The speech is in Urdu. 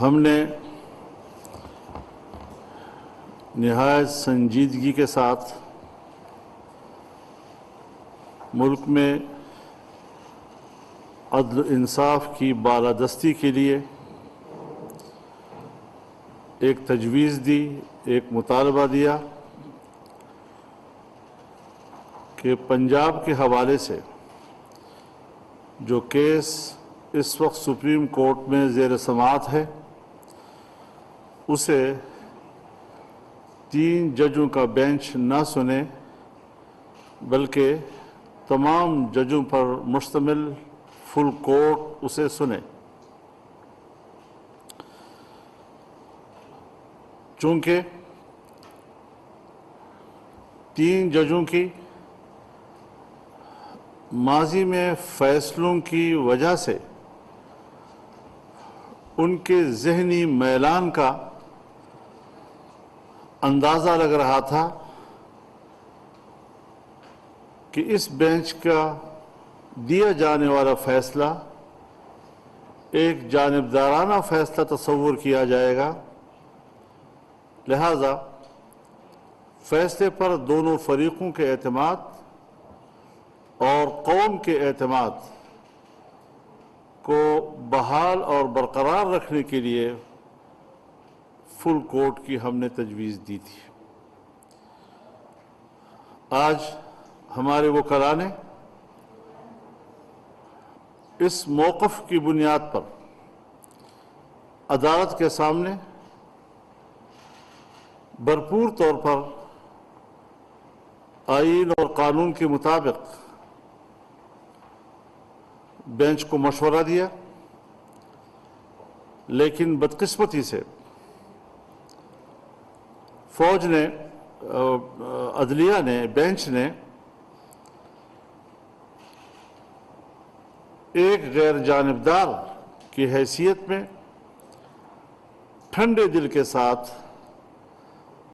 ہم نے نہایت سنجیدگی کے ساتھ ملک میں عدل و انصاف کی بالادستی کے لیے ایک تجویز دی، ایک مطالبہ دیا کہ پنجاب کے حوالے سے جو کیس اس وقت سپریم کورٹ میں زیر سماعت ہے اسے 3 ججوں کا بینچ نہ سنے بلکہ تمام ججوں پر مشتمل فل کورٹ اسے سنے۔ چونکہ 3 ججوں کی ماضی میں فیصلوں کی وجہ سے ان کے ذہنی میلان کا اندازہ لگ رہا تھا کہ اس بینچ کا دیا جانے والا فیصلہ ایک جانبدارانہ فیصلہ تصور کیا جائے گا، لہذا فیصلے پر دونوں فریقوں کے اعتماد اور قوم کے اعتماد کو بحال اور برقرار رکھنے کے لیے فل کورٹ کی ہم نے تجویز دی تھی۔ آج ہمارے وکلاء نے اس موقف کی بنیاد پر عدالت کے سامنے بھرپور طور پر آئین اور قانون کے مطابق بینچ کو مشورہ دیا، لیکن بدقسمتی سے فوج نے عدلیہ نے بینچ نے ایک غیر جانبدار کی حیثیت میں ٹھنڈے دل کے ساتھ